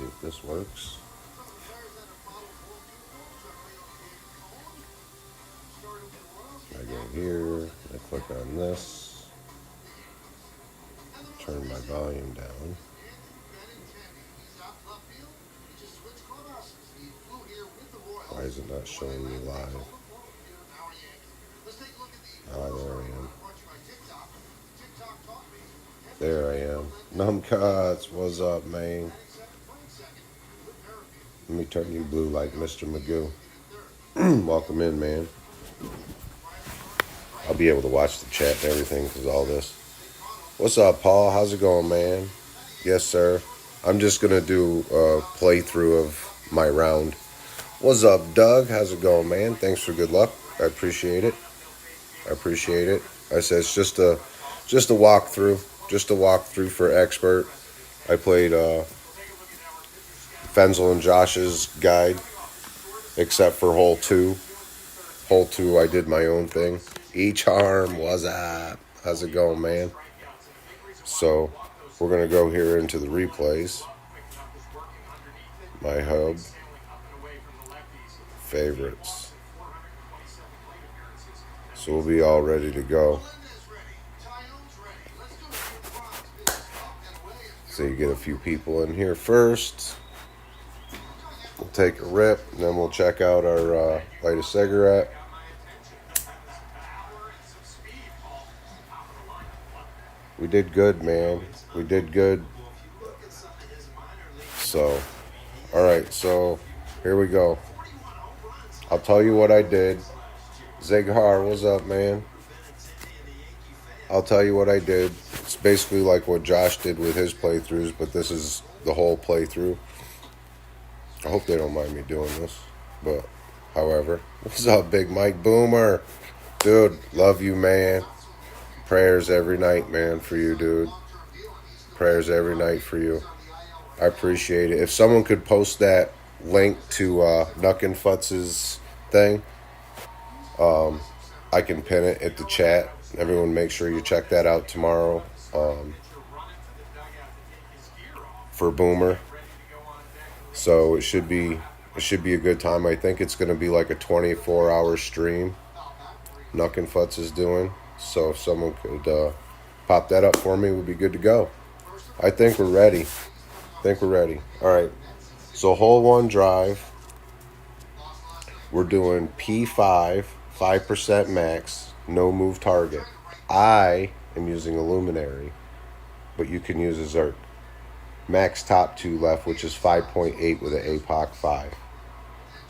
see if this works. I go here, I click on this, turn my volume down. Why is it not showing me live? Ah, there I am. There I am. Numcuts, what's up, man? Let me turn you blue like Mr. Magoo. Welcome in, man. I'll be able to watch the chat and everything because all this. What's up, Paul? How's it going, man? Yes, sir. I'm just going to do a playthrough of my round. What's up, Doug? How's it going, man? Thanks for good luck. I appreciate it. I said it's just a walkthrough. Just a walkthrough for expert. I played Fenzl and Josh's guide, except for hole 2. Hole 2, I did my own thing. E-Charm, what's up? How's it going, man? So, we're going to go here into the replays. My hub. Favorites. So, we'll be all ready to go. So, you get a few people in here first. We'll take a rip, and then we'll check out our light a cigarette. We did good, man. We did good. So, alright, so here we go. I'll tell you what I did. Zeghar, what's up, man? I'll tell you what I did. It's basically like what Josh did with his playthroughs, but this is the whole playthrough. I hope they don't mind me doing this, but however. What's up, Big Mike Boomer? Dude, love you, man. Prayers every night, man, for you, dude. Prayers every night for you. I appreciate it. If someone could post that link to Nuck and Futz's thing, I can pin it at the chat. Everyone make sure you check that out tomorrow for Boomer. So it should be a good time. I think it's going to be like a 24-hour stream Nuck and Futz is doing. So if someone could pop that up for me, we'd be good to go. I think we're ready. All right. So hole 1 drive. We're doing P5, 5% max, no move target. I am using a luminary, but you can use a Zerk. Max top 2 left, which is 5.8 with an APOC 5.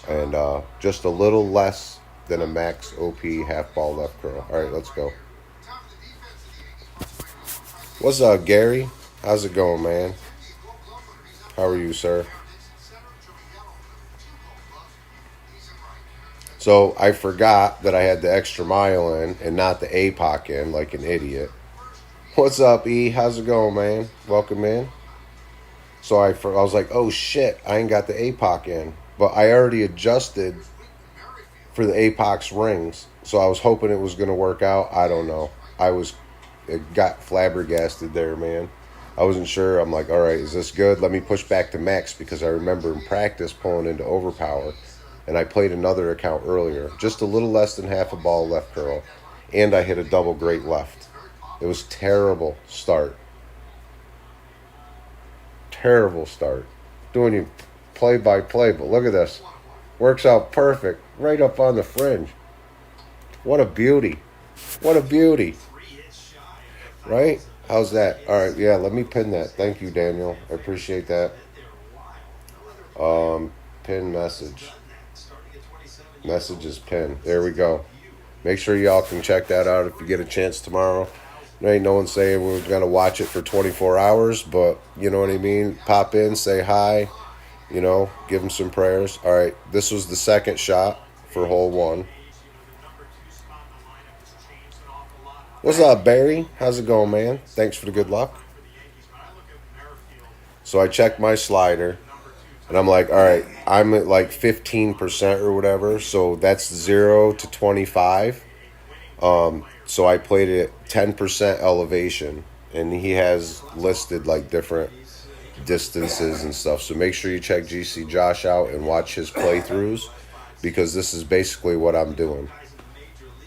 And just a little less than a max OP half ball left curl. All right, let's go. What's up, Gary? How's it going, man? How are you, sir? So I forgot that I had the extra mile in and not the APOC in like an idiot. What's up, E? How's it going, man? Welcome in. So I was like, oh shit, I ain't got the APOC in. But I already adjusted for the APOC's rings. So I was hoping it was going to work out. I don't know. It got flabbergasted there, man. I wasn't sure. I'm like, all right, is this good? Let me push back to max because I remember in practice pulling into overpower. And I played another account earlier. Just a little less than half a ball left curl. And I hit a double great left. It was terrible start. Terrible start. Doing you play-by-play, but look at this. Works out perfect. Right up on the fringe. What a beauty. What a beauty. Right? How's that? All right, yeah, let me pin that. Thank you, Daniel. I appreciate that. Pin message. Message is pinned. There we go. Make sure y'all can check that out if you get a chance tomorrow. There ain't no one saying we're going to watch it for 24 hours, but you know what I mean? Pop in, say hi, you know, give them some prayers. All right, this was the second shot for hole 1. What's up, Barry? How's it going, man? Thanks for the good luck. So I checked my slider, and I'm like, all right, I'm at like 15% or whatever, so that's 0 to 25. So I played it at 10% elevation, and he has listed like different distances and stuff. So make sure you check GC Josh out and watch his playthroughs, because this is basically what I'm doing.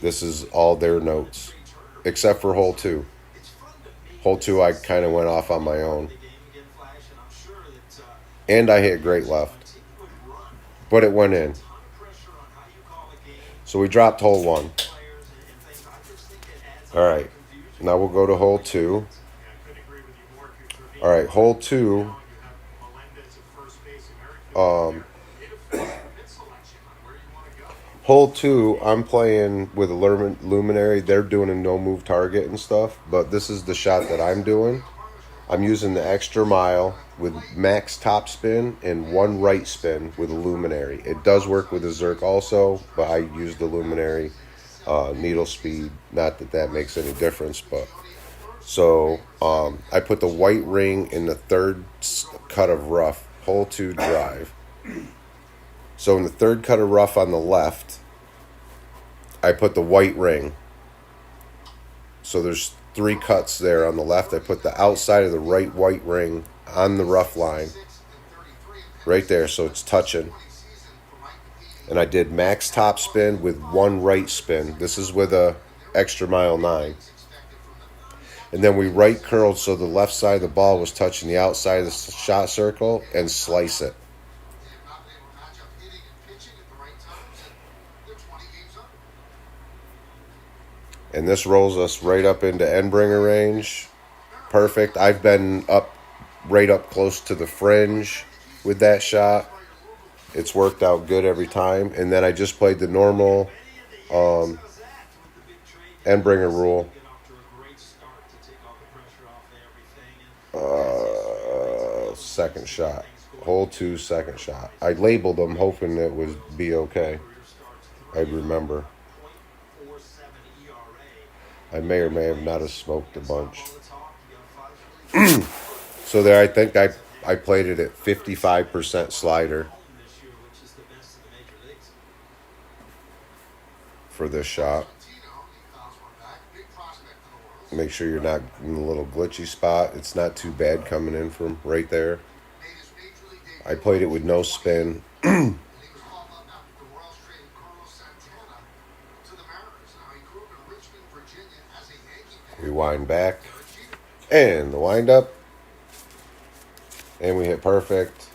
This is all their notes, except for hole 2. Hole 2, I kind of went off on my own. And I hit great left. But it went in. So we dropped hole 1. Alright. Now we'll go to hole 2. Alright, hole 2. Hole 2, I'm playing with a luminary. They're doing a no-move target and stuff. But this is the shot that I'm doing. I'm using the extra mile with max top spin and 1 right spin with a luminary. It does work with a Zerk also, but I use the luminary needle speed. Not that that makes any difference, but so I put the white ring in the 3rd cut of rough, hole 2 drive. So in the 3rd cut of rough on the left, I put the white ring. So there's 3 cuts there on the left. I put the outside of the right white ring on the rough line. Right there, so it's touching. And I did max top spin with 1 right spin. This is with a extra mile 9. And then we right curled so the left side of the ball was touching the outside of the shot circle and slice it. And this rolls us right up into Endbringer range. Perfect. I've been right up close to the fringe with that shot. It's worked out good every time. And then I just played the normal Endbringer rule. Second shot. Hole 2, second shot. I labeled them hoping it would be okay. I'd remember. I may or may have not have smoked a bunch. So there, I think I played it at 55% slider for this shot. Make sure you're not in a little glitchy spot. It's not too bad coming in from right there. I played it with no spin. We wind back. And the wind up. And we hit perfect.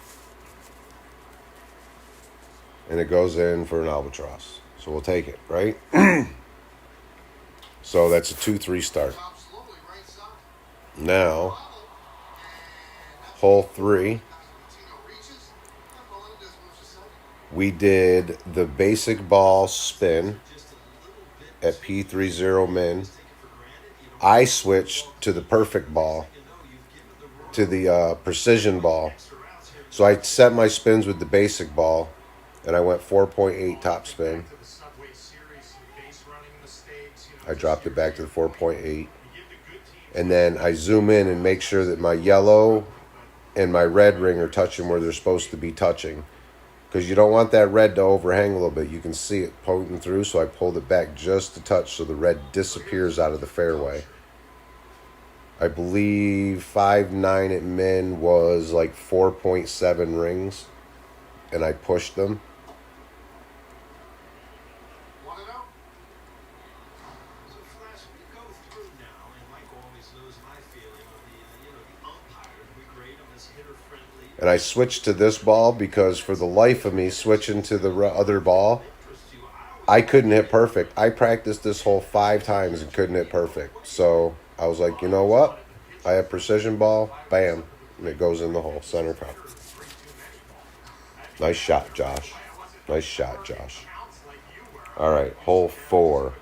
And it goes in for an albatross. So we'll take it, right? So that's a 2-3 start. Now, hole 3. We did the basic ball spin at P30 min. I switched to the perfect ball, to the precision ball. So I set my spins with the basic ball, and I went 4.8 top spin. I dropped it back to the 4.8. And then I zoom in and make sure that my yellow and my red ring are touching where they're supposed to be touching. Because you don't want that red to overhang a little bit. You can see it poking through, so I pulled it back just a touch so the red disappears out of the fairway. I believe 5.9 at min was like 4.7 rings, and I pushed them. And I switched to this ball because for the life of me, switching to the other ball, I couldn't hit perfect. I practiced this hole 5 times and couldn't hit perfect. So I was like, you know what? I have precision ball. Bam. And it goes in the hole. Center cup. Nice shot, Josh. Nice shot, Josh. All right, hole 4.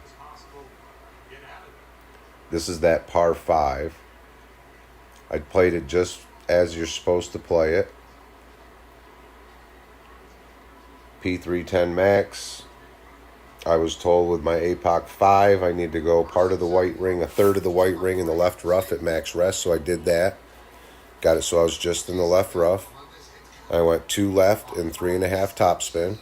This is that par 5. I played it just as you're supposed to play it. P310 max. I was told with my APOC 5 I need to go part of the white ring, a third of the white ring in the left rough at max rest, so I did that. Got it so I was just in the left rough. I went 2 left and 3.5 top spin.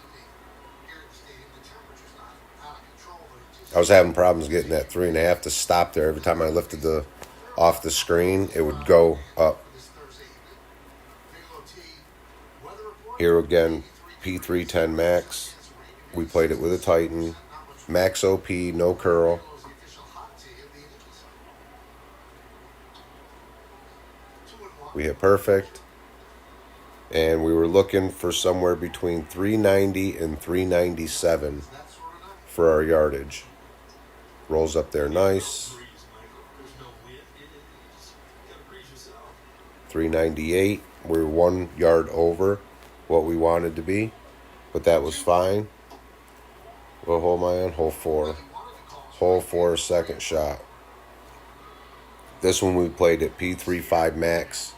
I was having problems getting that 3.5 to stop there. Every time I lifted off the screen, it would go up. Here again, P310 max. We played it with a Titan. Max OP, no curl. We hit perfect. And we were looking for somewhere between 390 and 397 for our yardage. Rolls up there nice. 398. We're 1 yard over what we wanted to be, but that was fine. What hole am I on? Hole 4. Hole 4, second shot. This one we played at P35 max,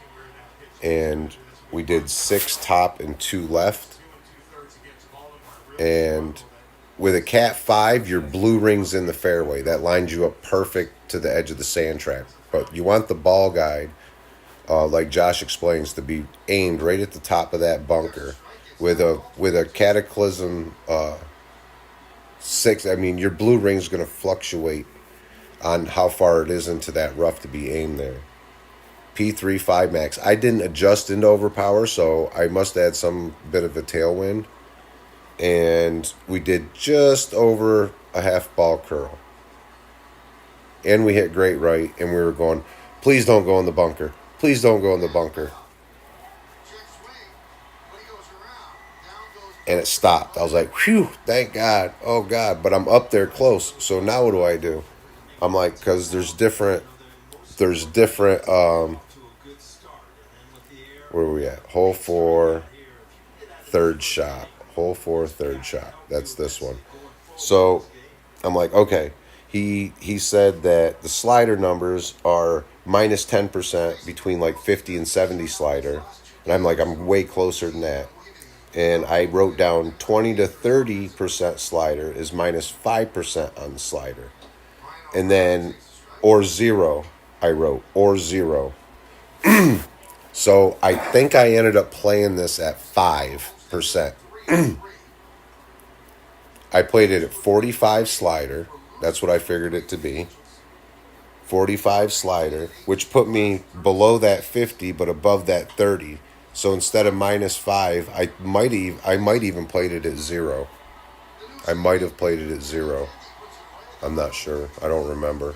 and we did 6 top and 2 left. And with a Cat 5, your blue ring's in the fairway. That lines you up perfect to the edge of the sand trap. But you want the ball guide, like Josh explains, to be aimed right at the top of that bunker. With a Cataclysm 6, I mean, your blue ring's going to fluctuate on how far it is into that rough to be aimed there. P35 max. I didn't adjust into overpower, so I must add some bit of a tailwind. And we did just over a half ball curl. And we hit great right, and we were going, please don't go in the bunker. Please don't go in the bunker. And it stopped. I was like, whew, thank God. Oh, God. But I'm up there close. So now what do I do? I'm like, because there's different, where are we at? Hole 4, third shot. Hole 4, third shot. That's this one. So I'm like, okay. He said that the slider numbers are minus 10% between like 50 and 70 slider. And I'm like, I'm way closer than that. And I wrote down 20 to 30% slider is minus 5% on the slider. And then, or 0, I wrote, or 0. So I think I ended up playing this at 5%. I played it at 45 slider. That's what I figured it to be. 45 slider, which put me below that 50, but above that 30. So instead of minus 5, I might even played it at 0. I might have played it at 0. I'm not sure. I don't remember.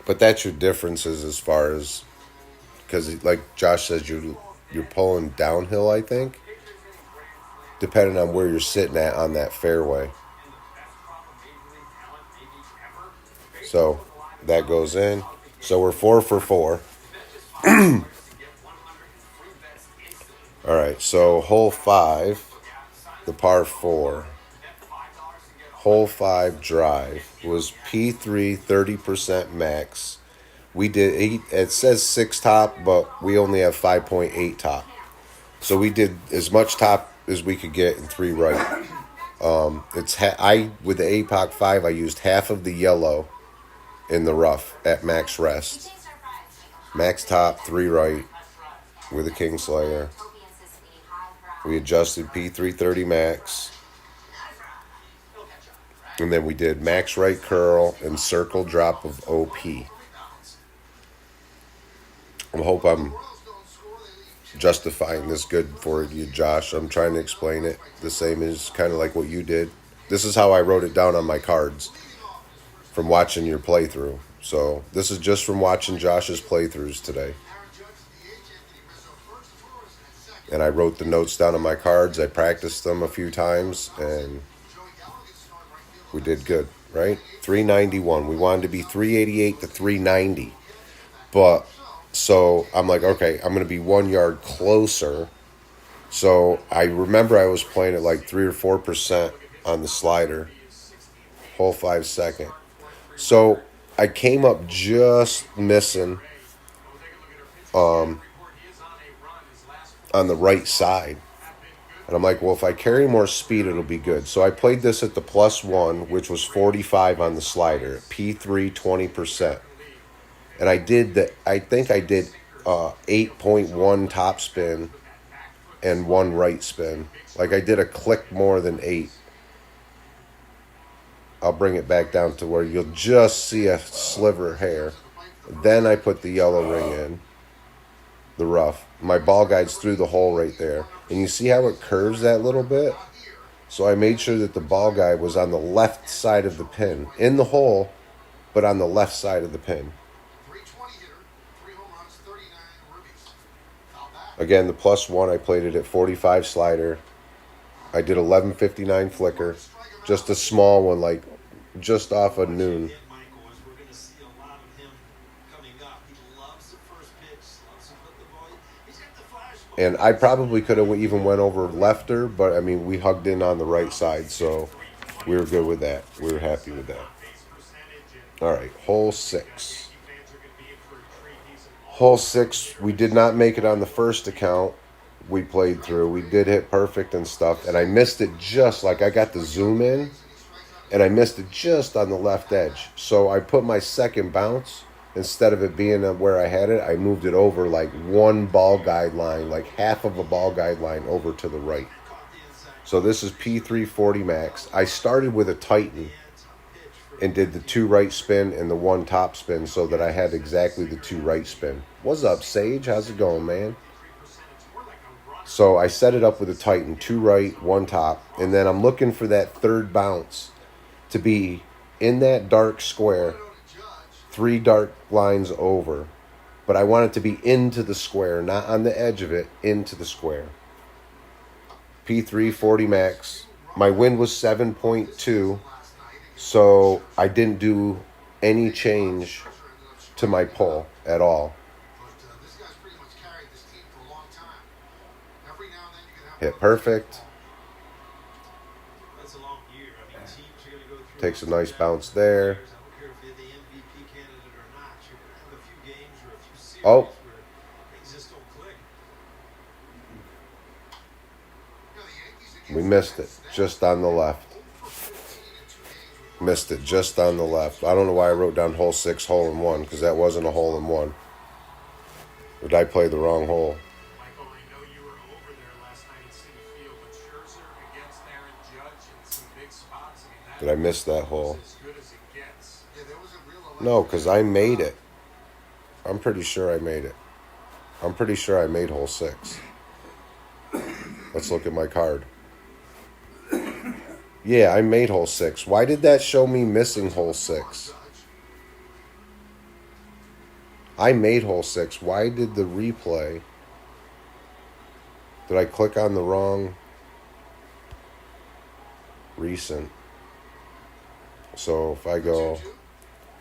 But that's your differences as far as, because like Josh says, you're pulling downhill, I think, depending on where you're sitting at on that fairway. So that goes in. So we're 4 for 4. All right, so hole 5, the par 4. Hole 5 drive was P3 30% max. We did 8, it says 6 top, but we only have 5.8 top. So we did as much top as we could get in 3 right. With the APOC 5, I used half of the yellow in the rough at max rest. Max top, 3 right with a Kingslayer. We adjusted P330 max. And then we did max right curl and circle drop of OP. I hope I'm justifying this good for you, Josh. I'm trying to explain it the same as kind of like what you did. This is how I wrote it down on my cards from watching your playthrough. So this is just from watching Josh's playthroughs today. And I wrote the notes down on my cards. I practiced them a few times, and we did good, right? 391. We wanted to be 388 to 390. But, so I'm like, okay, I'm going to be 1 yard closer. So I remember I was playing at like 3 or 4% on the slider. Hole 5 second. So I came up just missing on the right side. And I'm like, well, if I carry more speed, it'll be good. So I played this at the +1, which was 45 on the slider, P3 20%. And I think I did 8.1 top spin and 1 right spin. Like I did a click more than 8. I'll bring it back down to where you'll just see a sliver of hair. Then I put the yellow ring in. the rough. My ball guide's through the hole right there. And you see how it curves that little bit? So I made sure that the ball guide was on the left side of the pin. In the hole, but on the left side of the pin. Again, the +1, I played it at 45 slider. I did 1159 flicker. Just a small one, like just off of noon. And I probably could have even went over lefter, but I mean, we hugged in on the right side, so we were good with that. We were happy with that. All right, hole 6. Hole 6, we did not make it on the first account we played through. We did hit perfect and stuff, and I missed it just like I got the zoom in, and I missed it just on the left edge. So I put my second bounce, instead of it being where I had it, I moved it over like one ball guide line, like half of a ball guide line over to the right. So this is P340 max. I started with a Titan and did the 2 right spin and the 1 top spin so that I had exactly the 2 right spin. What's up, Sage? How's it going, man? So I set it up with a Titan, 2 right, 1 top, and then I'm looking for that third bounce to be in that dark square, 3 dark lines over. But I want it to be into the square, not on the edge of it, into the square. P340 max. My wind was 7.2, so I didn't do any change to my pull at all. Hit perfect. Takes a nice bounce there. Oh. We missed it just on the left. Missed it just on the left. I don't know why I wrote down hole 6, hole in 1, because that wasn't a hole in 1. Or did I play the wrong hole? Michael, I know you were over there last night at Citi Field, but Scherzer against Aaron Judge in some big spots. I mean, Did I miss that hole? as good as it gets. No, because I made it. I'm pretty sure I made it. I'm pretty sure I made hole 6. Let's look at my card. Yeah, I made hole 6. Why did that show me missing hole 6? I made hole 6. Why did the replay... Did I click on the wrong... recent? So if I go...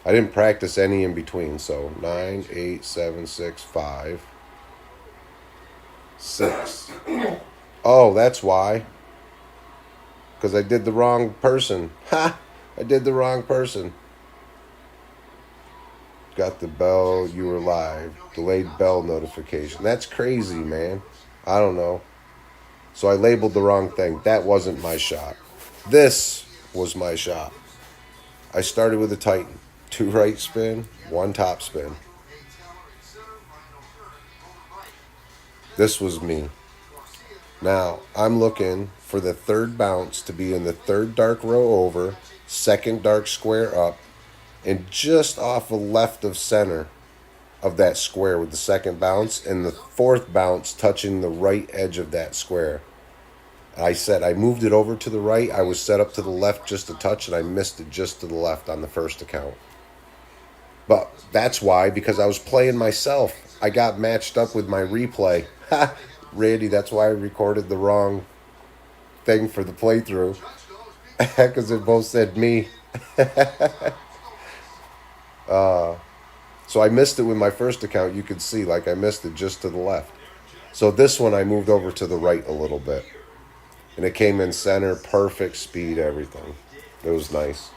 I didn't practice any in between, so 9, 8, 7, 6, 5, 6. Oh, that's why. Because I did the wrong person. Ha! I did the wrong person. Got the bell, you were live. Delayed bell notification. That's crazy, man. I don't know. So I labeled the wrong thing. That wasn't my shot. This was my shot. I started with a Titan. 2 right spin, 1 top spin. This was me. Now, I'm looking for the third bounce to be in the third dark row over, second dark square up, and just off the left of center of that square with the second bounce, and the fourth bounce touching the right edge of that square. I moved it over to the right. I was set up to the left just a touch, and I missed it just to the left on the first account. But that's why, because I was playing myself. I got matched up with my replay. Ha! Randy, that's why I recorded the wrong thing for the playthrough. Because it both said me. So I missed it with my first account. You could see, like, I missed it just to the left. So this one I moved over to the right a little bit. And it came in center, perfect speed, everything. It was nice.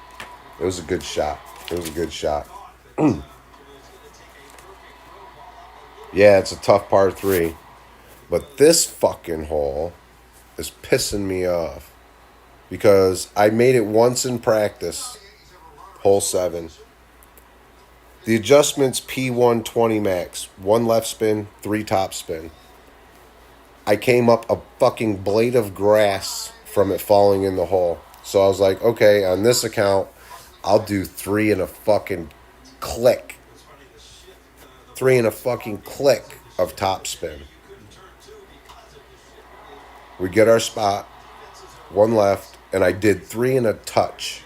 It was a good shot. It was a good shot. Yeah, it's a tough par 3. But this fucking hole is pissing me off. Because I made it once in practice. Hole 7. The adjustment's P120 max. 1 left spin, 3 top spin. I came up a fucking blade of grass from it falling in the hole. So I was like, okay, on this account, I'll do 3 in a fucking click. 3 in a fucking click. of topspin. We get our spot, one left, and I did 3 and a touch.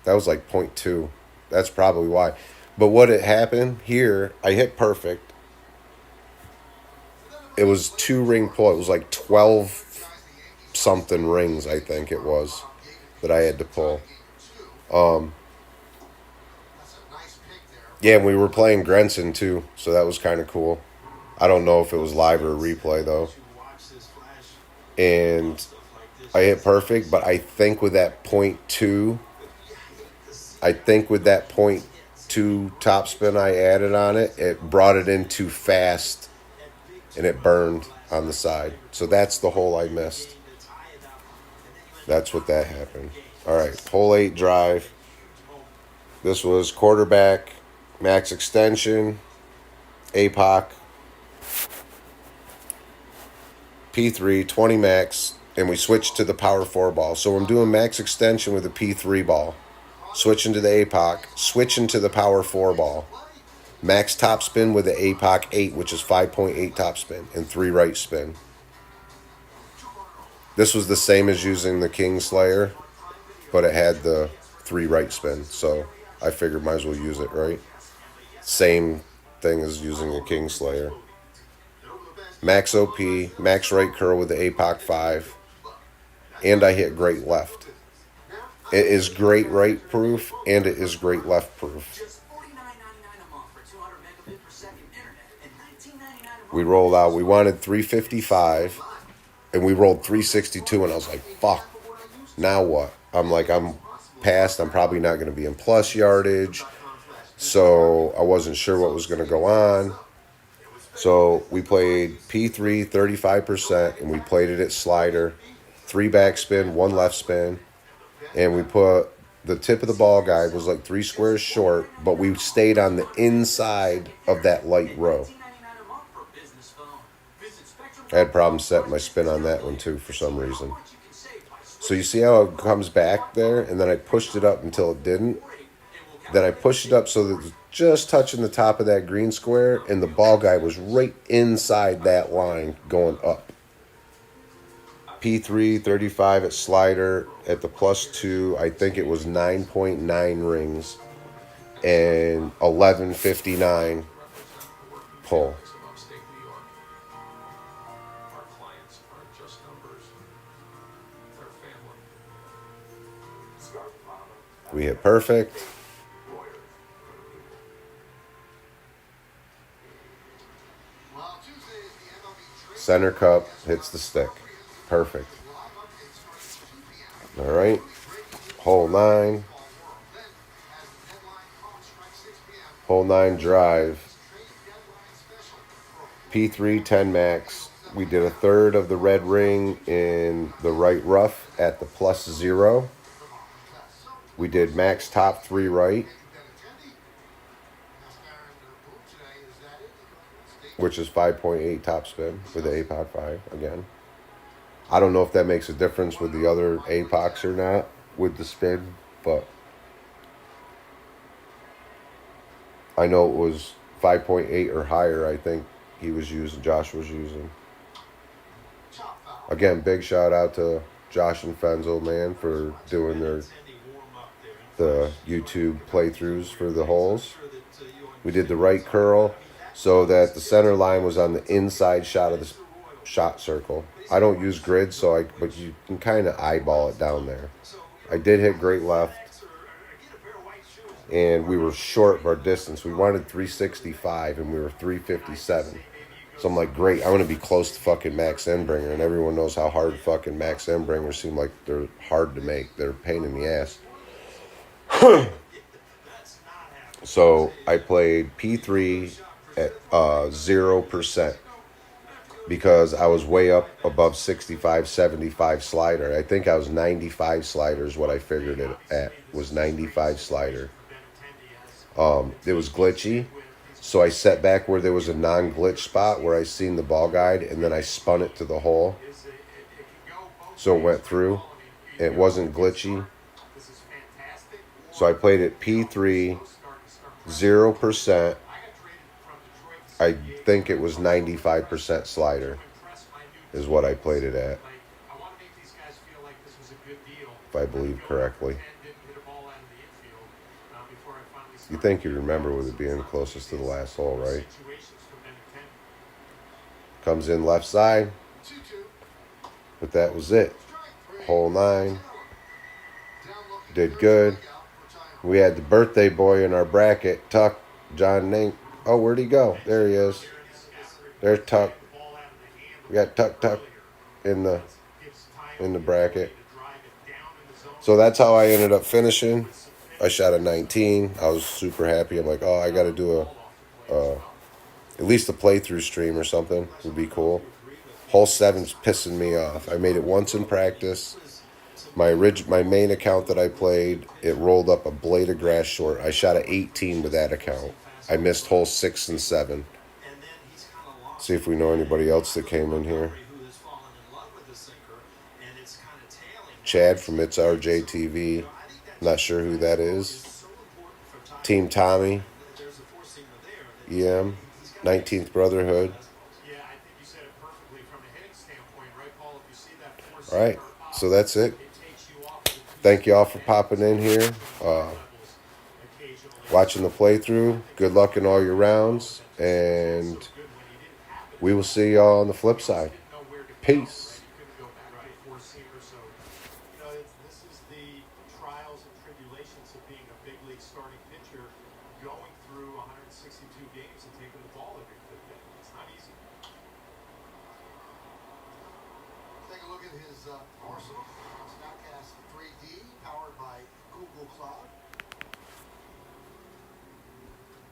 That was like 0.2. That's probably why. But what had happened here, I hit perfect. It was 2 ring pull. It was like 12 something rings, I think it was, that I had to pull. Yeah, and we were playing Grenson too, so that was kind of cool. I don't know if it was live or replay though. And I hit perfect, but I think with that 0.2, topspin I added on it, it brought it in too fast and it burned on the side. So that's the hole I missed. That's what that happened. All right, hole 8 drive. This was quarterback, max extension, APOC, P3, 20 max, and we switched to the power 4 ball. So I'm doing max extension with the P3 ball, switching to the APOC, switching to the power 4 ball, max top spin with the APOC 8, which is 5.8 top spin, and 3 right spin. This was the same as using the King Slayer, but it had the 3 right spin, so I figured might as well use it, right? Same thing as using a King Slayer. Max OP, max right curl with the APOC 5, and I hit great left. It is great right proof, and it is great left proof. We rolled out, we wanted 355, and we rolled 362, and I was like, fuck, now what? I'm past, I'm probably not going to be in plus yardage, so I wasn't sure what was going to go on. So we played P3 35%, and we played it at slider, 3 back spin, 1 left spin, and we put the tip of the ball guide was like 3 squares short, but we stayed on the inside of that light row. I had problems setting my spin on that one too for some reason. So you see how it comes back there, and then I pushed it up until it didn't. Then I pushed it up so that it was just touching the top of that green square, and the ball guide was right inside that line going up. P3 35 at slider at the +2, I think it was 9.9 rings and 11.59 pull. We hit perfect. Center cup hits the stick. Perfect. All right. Hole 9. Hole 9 drive. P3 10 max. We did a third of the red ring in the right rough at the +0. We did max top 3 right, which is 5.8 top spin with the APOC 5 again. I don't know if that makes a difference with the other APOCs or not with the spin, but I know it was 5.8 or higher, I think Josh was using. Again, big shout out to Josh and Fenzl, man, for doing the YouTube playthroughs for the holes. We did the right curl so that the center line was on the inside shot of the shot circle. I don't use grid, but you can kind of eyeball it down there. I did hit great left, and we were short of our distance. We wanted 365, and we were 357. So I'm like, great, I want to be close to fucking Max Endbringer, and everyone knows how hard fucking Max Endbringers seem like they're hard to make. They're a pain in the ass. So I played P3 at 0% because I was way up above 65, 75 slider. I think I was 95 sliders. What I figured it at was 95 slider. It was glitchy, so I set back where there was a non-glitch spot where I seen the ball guide, and then I spun it to the hole, so it went through. It wasn't glitchy. So I played it P3, 0%. I think it was 95% slider is what I played it at, if I believe correctly. You think you'd remember with it being closest to the last hole, right? Comes in left side, but that was it. Hole 9. Did good. We had the birthday boy in our bracket, Tuck, John Nink. Oh, where'd he go? There he is. There's Tuck. We got Tuck in the bracket. So that's how I ended up finishing. I shot a 19. I was super happy. I'm like, oh, I got to do at least a playthrough stream or something. Would be cool. Hole 7's pissing me off. I made it once in practice. My main account that I played, it rolled up a blade of grass short. I shot an 18 with that account. I missed hole 6 and 7. See if we know anybody else that came in here. Chad from It's RJ TV. Not sure who that is. Team Tommy. EM. 19th Brotherhood. All right. So that's it. Thank you all for popping in here. Watching the playthrough. Good luck in all your rounds. And we will see y'all on the flip side. Peace. This is the trials and tribulations of being a big league starting pitcher, going through 162 games and taking the ball every fifth inning. It's not easy. Take a look at his arsenal. Statcast 3D, powered